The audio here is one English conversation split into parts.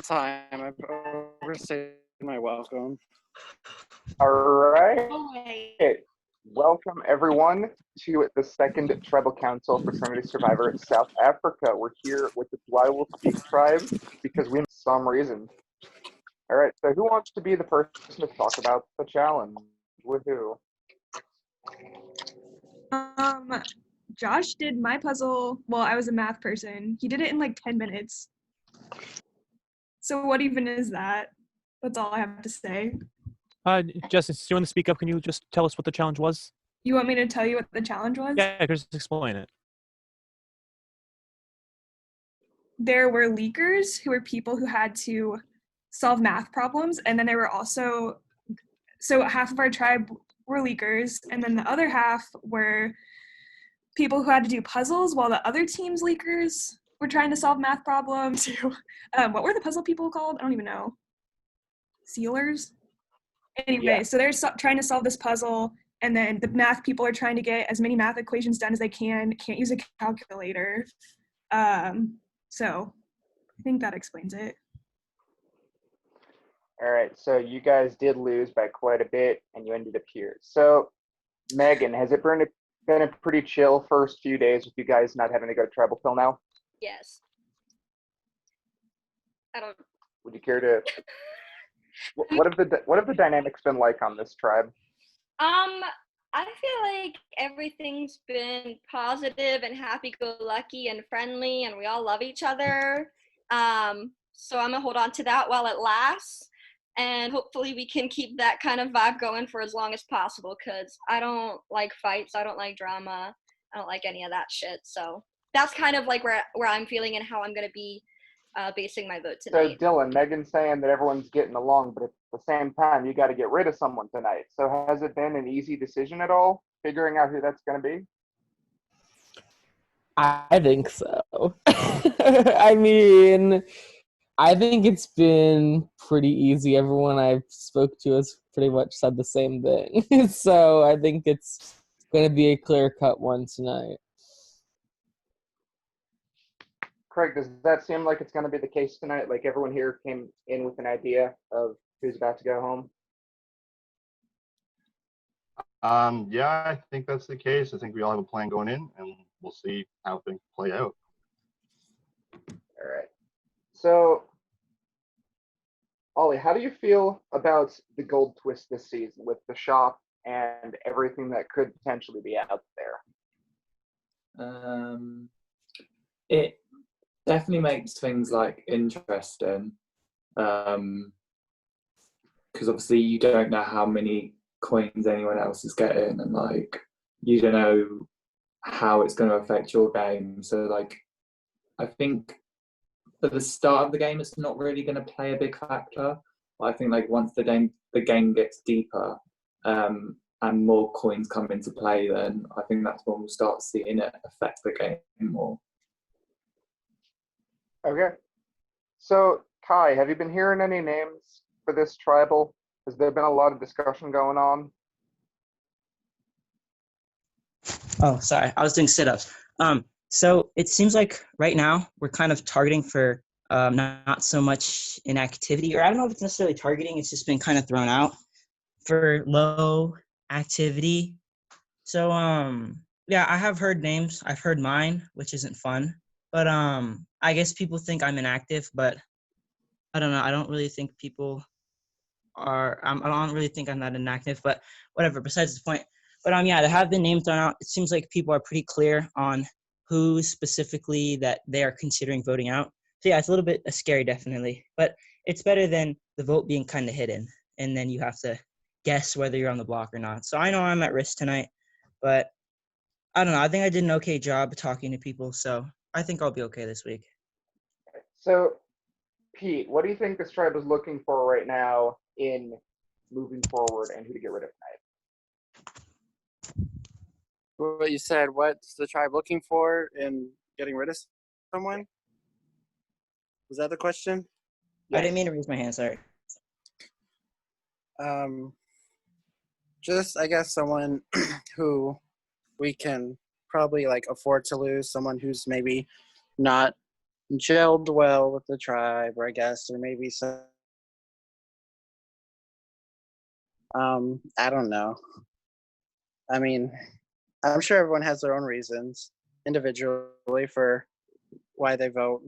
time. I've overstayed my welcome. All right. Oh, wait. Welcome, everyone, to the second Tribal Council for Trinity Survivor South Africa. We're here with the Duiwelspiek tribe because we have some reason. All right, so who wants to be the person to talk about the challenge? Woohoo. Josh did my puzzle. Well, I was a math person. He did it in like 10 minutes. So what even is that? That's all I have to say. Justin, since you want to speak up, can you just tell us what the challenge was? You want me to tell you what the challenge was? Yeah, just explain it. There were leakers who were people who had to solve math problems, and then there were also, so half of our tribe were leakers, and then the other half were people who had to do puzzles while the other team's leakers were trying to solve math problems. What were the puzzle people called? I don't even know. Sealers? Anyway, Yeah. so they're trying to solve this puzzle, and then the math people are trying to get as many math equations done as they can't use a calculator. So I think that explains it. All right, so you guys did lose by quite a bit, and you ended up here. So, Megan, has it been a pretty chill first few days with you guys not having to go tribal till now? Yes. I don't. Would you care to? What have the dynamics been like on this tribe? I feel like everything's been positive and happy-go-lucky and friendly, and we all love each other. So I'm gonna hold on to that while it lasts, and hopefully we can keep that kind of vibe going for as long as possible. Cause I don't like fights, I don't like drama, I don't like any of that shit. So that's kind of like where I'm feeling and how I'm gonna be basing my vote tonight. So, Dylan, Megan's saying that everyone's getting along, but at the same time, you got to get rid of someone tonight. So, has it been an easy decision at all, figuring out who that's going to be? I think so. I mean, I think it's been pretty easy. Everyone I've spoke to has pretty much said the same thing. So, I think it's going to be a clear-cut one tonight. Craig, does that seem like it's going to be the case tonight? Like everyone here came in with an idea of who's about to go home? Yeah, I think that's the case. I think we all have a plan going in, and we'll see how things play out. All right. So, Ollie, how do you feel about the gold twist this season with the shop and everything that could potentially be out there? It definitely makes things like interesting, because obviously you don't know how many coins anyone else is getting, and like you don't know how it's going to affect your game. So like I think for the start of the game it's not really going to play a big factor, but I think like once the game gets deeper and more coins come into play, then I think that's when we'll start seeing it affect the game more. Okay. So, Kai, have you been hearing any names for this tribal? Has there been a lot of discussion going on? Oh, sorry. I was doing sit-ups. So it seems like right now we're kind of targeting for not so much inactivity, or I don't know if it's necessarily targeting. It's just been kind of thrown out for low activity. So, yeah, I have heard names. I've heard mine, which isn't fun. But I guess people think I'm inactive, but I don't know. I don't really think people are. I don't really think I'm that inactive, but whatever. Besides the point. But yeah, there have been names thrown out. It seems like people are pretty clear on who specifically that they are considering voting out. So yeah, it's a little bit scary, definitely. But it's better than the vote being kind of hidden, and then you have to guess whether you're on the block or not. So I know I'm at risk tonight, but I don't know. I think I did an okay job talking to people, so I think I'll be okay this week. So, Pete, what do you think this tribe is looking for right now in moving forward and who to get rid of tonight? What you said, what's the tribe looking for in getting rid of someone? Was that the question? Yes. I didn't mean to raise my hand, sorry. Just, I guess, someone who we can probably like afford to lose, someone who's maybe not gelled well with the tribe, or I guess there may be some. I don't know. I mean, I'm sure everyone has their own reasons individually for why they vote.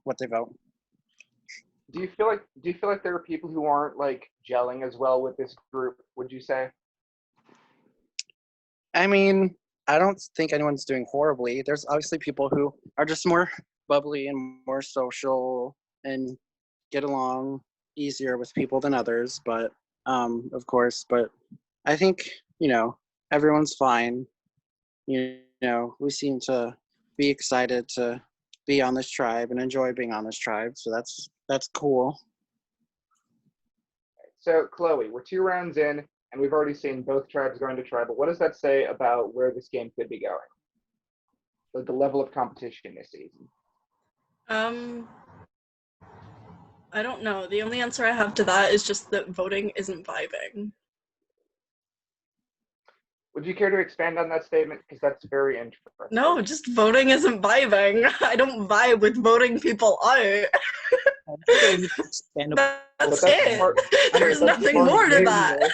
What they vote. Do you feel like there are people who aren't like gelling as well with this group? Would you say? I mean, I don't think anyone's doing horribly. There's obviously people who are just more bubbly and more social and get along easier with people than others, but of course, but I think, everyone's fine. We seem to be excited to be on this tribe and enjoy being on this tribe, so that's cool. So, Chloe, we're 2 rounds in, and we've already seen both tribes going to tribal. What does that say about where this game could be going? Like the level of competition this season? I don't know. The only answer I have to that is just that voting isn't vibing. Would you care to expand on that statement? Because that's very interesting. No, just voting isn't vibing. I don't vibe with voting people out. That's it. There's nothing more to that.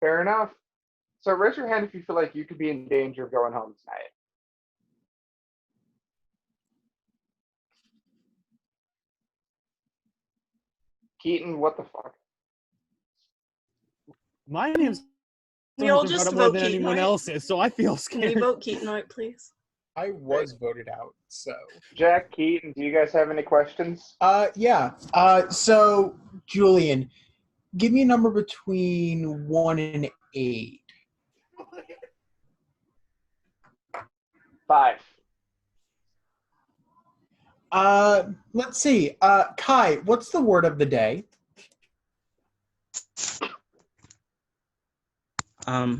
Fair enough. So raise your hand if you feel like you could be in danger of going home tonight. Keaton, what the fuck? My name's You'll more just than vote anyone Keaton out. else's, so I feel Can you scared. vote Keaton out, please? I was voted out, so. Jack, Keaton, do you guys have any questions? Yeah. So, Julian, give me a number between 1 and 8. 5. Let's see. Kai, what's the word of the day? I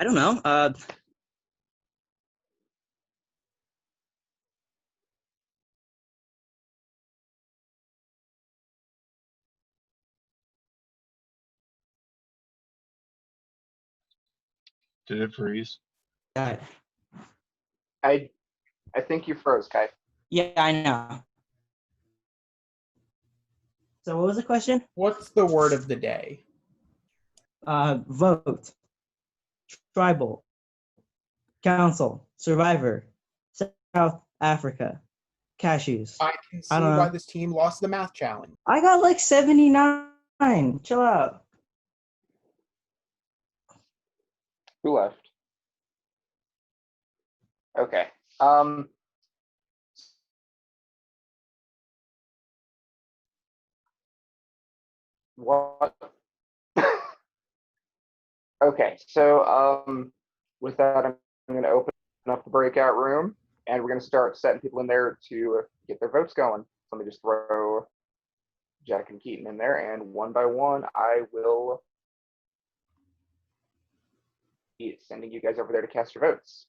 don't know. Did it freeze? I think you froze, Kai. Yeah, I know. So what was the question? What's the word of the day? Vote. Tribal. Council. Survivor. South Africa. Cashews. I can see I don't know. why this team lost the math challenge. I got like 79. Chill out. Who left? Okay. What? Okay, so with that, I'm going to open up the breakout room, and we're going to start setting people in there to get their votes going. So let me just throw Jack and Keaton in there, and one by one, I will be sending you guys over there to cast your votes.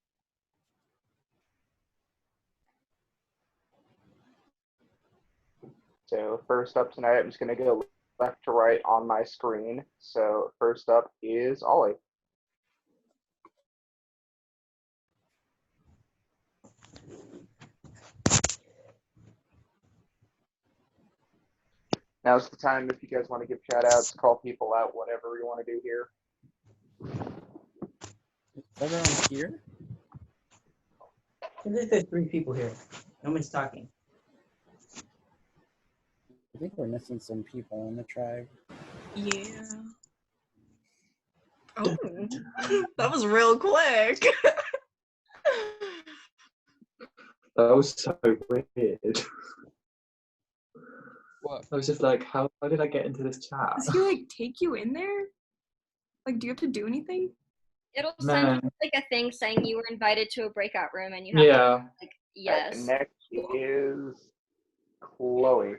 So first up tonight, I'm just going to go left to right on my screen. So first up is Ollie. Now's the time if you guys want to give shout outs, call people out, whatever you want to do here. Is everyone here? There's 3 people here. No one's talking. I think we're missing some people in the tribe. Yeah. Oh, that was real quick. That was so weird. What? I was just like, how did I get into this chat? Does he like take you in there? Like, do you have to do anything? It'll send Man. you like a thing saying you were invited to a breakout room and you have Yeah. to like yes. Next is Chloe.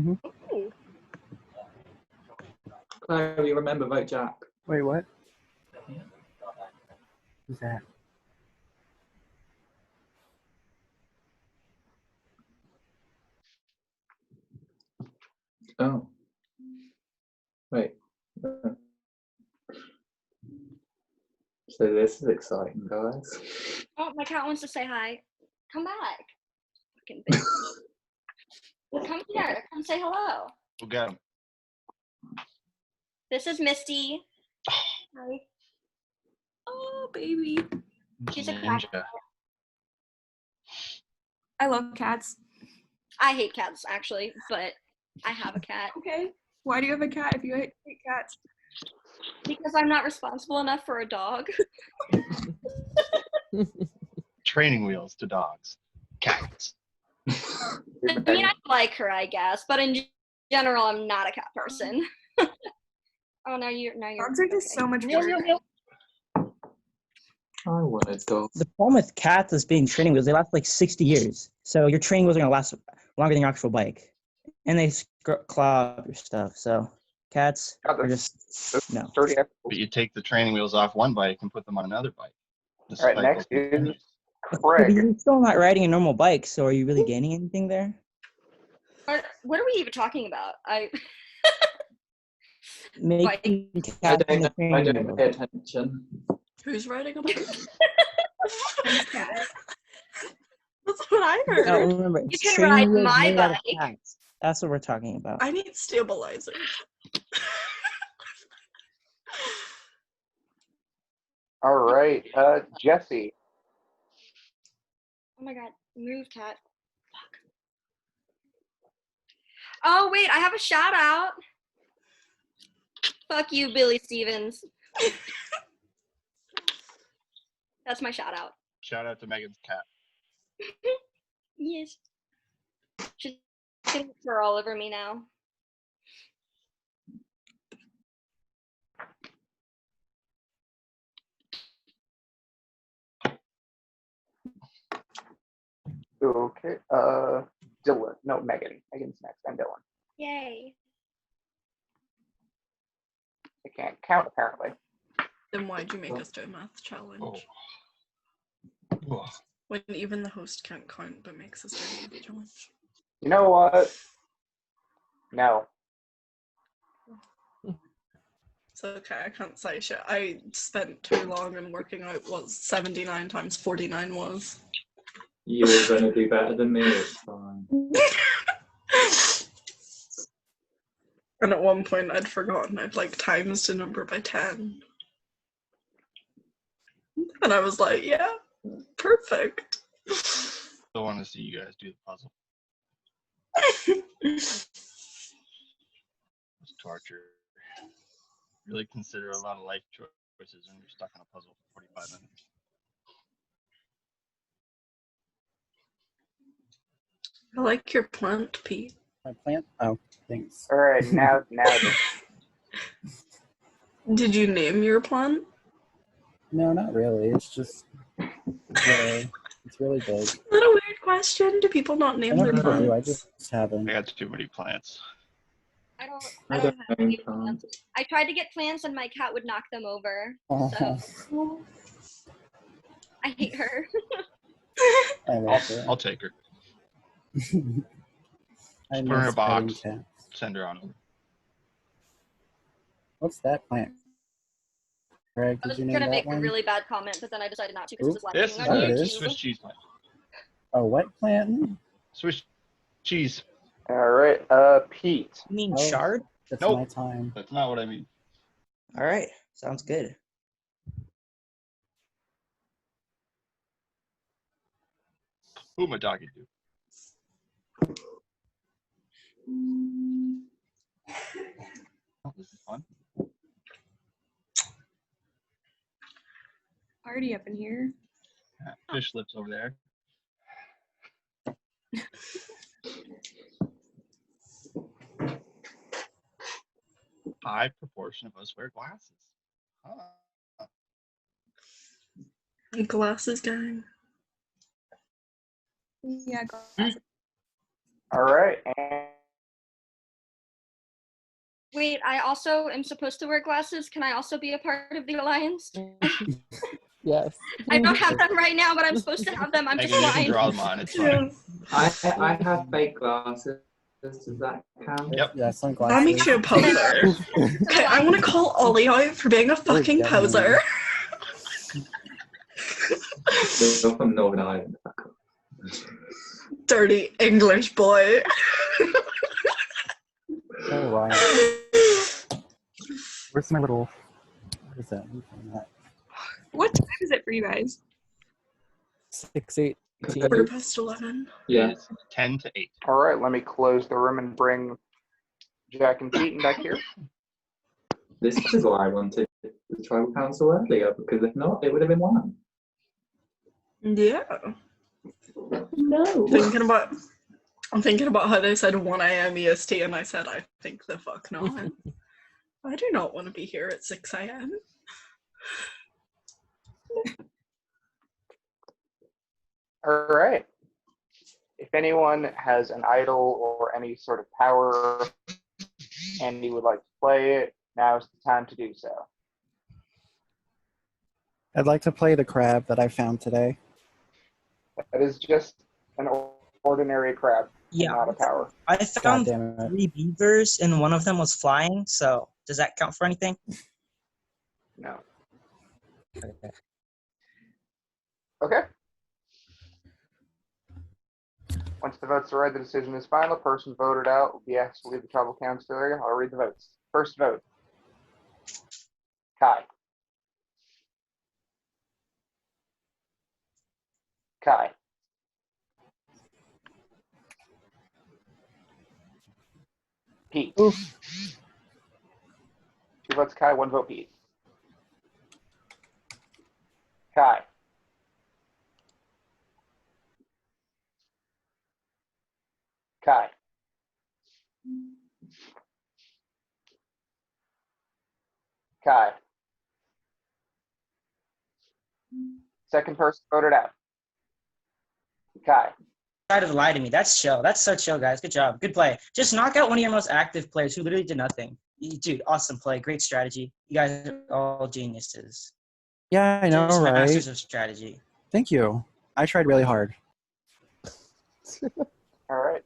Ooh. Claire, you remember vote Jack. Wait, what? Who's that? Oh. Wait. So this is exciting, guys. Oh, my cat wants to say hi. Come back. Fucking bitch. Come here. Come say hello. We'll get him. This is Misty. Hi. Oh, baby. She's a cat. Ninja. I love cats. I hate cats, actually, but I have a cat. Okay. Why do you have a cat if you hate cats? Because I'm not responsible enough for a dog. Training wheels to dogs. Cats. I mean, I like her, I guess, but in general, I'm not a cat person. Oh, now you're. Dogs are just so much work. I want a dog. The problem with cats is being training wheels. They last like 60 years. So your training wheels are gonna last longer than your actual bike, and they claw up your stuff. So cats are just no. But you take the training wheels off one bike and put them on another bike. All right, next is But Craig. you're still not riding a normal bike, so are you really gaining anything there? What are we even talking about? Making I cats in the don't training pay wheels. Oh. attention. Who's riding a bike? That's what I heard. No, remember, You it's can training ride wheels my made out of bike. cats. That's what we're talking about. I need stabilizers. All right, Jesse. Oh my god, move, cat. Fuck. Oh wait, I have a shout out. Fuck you, Billy Stevens. That's my shout out. Shout out to Megan's cat. Yes. She's gonna fur all over me now. Okay, Dylan. No, Megan. Megan's next. I'm Dylan. Yay. I can't count apparently. Then why'd you make us do a math challenge? Oh. When even the host can't count but makes us do a math challenge. You know what? No. It's okay, I can't say shit. I spent too long in working out what 79 times 49 was. You were going to do better than me. It's fine. And at one point I'd forgotten I'd like times the number by 10. And I was like, yeah, perfect. Still want to see you guys do the puzzle. It's torture. Really consider a lot of life choices when you're stuck on a puzzle for 45 minutes. I like your plant, Pete. My plant? Oh, thanks. All right, now. Did you name your plant? No, not really. It's just it's really big. Is that a weird question? Do people not I name know their people do. I plants? just haven't. I got too many plants. I don't I have don't any know, plants. I tried to get plants and my cat would knock them over. Oh, So I hate her. I love her. I'll take her. I Put her in a miss petting box. cats. Send her on over. What's that plant? Craig, I did was you name gonna that make one? a really bad comment, but then I decided not to because Oop. it was This lacking is on it a is. Swiss YouTube. cheese plant. A what plant? Swiss cheese. All right, Pete. You mean Oh. shard? It's Nope. my time. That's not what I mean. All right, sounds good. Who am I talking to? Oh, this is fun. Party up in here. Fish lips over there. High proportion of us wear glasses. Huh. Glasses gang. Yeah, All right, and Wait, I also am supposed to wear glasses. Can I also be a part of the alliance? Yes. I don't have them right now, but I'm supposed to have them. I'm just Megan, you can blind. draw them on. It's fine. I have fake glasses. Does that count? Yep. Yeah, That sunglasses. makes you a poser. Okay, I want to call Ollie out for being a fucking go. poser. You're from Northern Ireland. Dirty English boy. All right. Where's my little? What is that? What time is it for you guys? 6:18. 11:15. Yeah. It's 10 to 8. All right, let me close the room and bring Jack and Pete back here. This is why I wanted the tribal council earlier, because if not, it would have been 1. Yeah. No. I'm thinking about how they said 1 a.m. EST, and I said, I think the fuck not. I do not want to be here at 6 a.m. All right. If anyone has an idol or any sort of power and you would like to play it, now's the time to do so. I'd like to play the crab that I found today. That is just an ordinary crab, Yeah. not a power. I God found damn it. 3 beavers, and one of them was flying. So does that count for anything? No. Okay. Okay. Once the votes are read, the decision is final. Person voted out will be asked to leave the tribal council area. I'll read the votes. First vote. Kai. Kai. Pete. Oof. 2 votes Kai, 1 vote Pete. Kai. Kai. Kai. Second person voted out. Kai. Try to lie to me. That's chill. That's so chill, guys. Good job. Good play. Just knock out one of your most active players who literally did nothing. Dude, awesome play. Great strategy. You guys are all geniuses. Yeah, I know, Just right? masters of strategy. Thank you. I tried really hard. All right.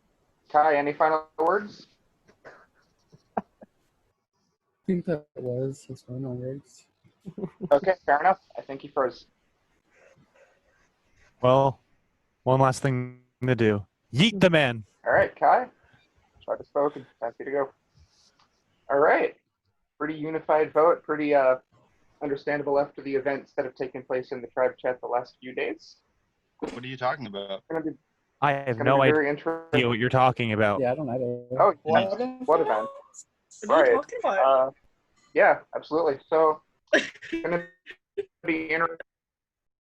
Kai, any final words? I think that was his final words. Okay, fair enough. I think he froze. Well, one last thing to do. Yeet the man. All right, Kai. Tried to spoken. Time for you to go. All right. Pretty unified vote. Pretty understandable after the events that have taken place in the tribe chat the last few days. What are you talking about? It's gonna be, I it's have gonna no be idea very interesting. what you're talking about. Yeah, I don't know. Oh, What? what event? What are you Right. talking about? Yeah, absolutely. So, it's gonna be interesting.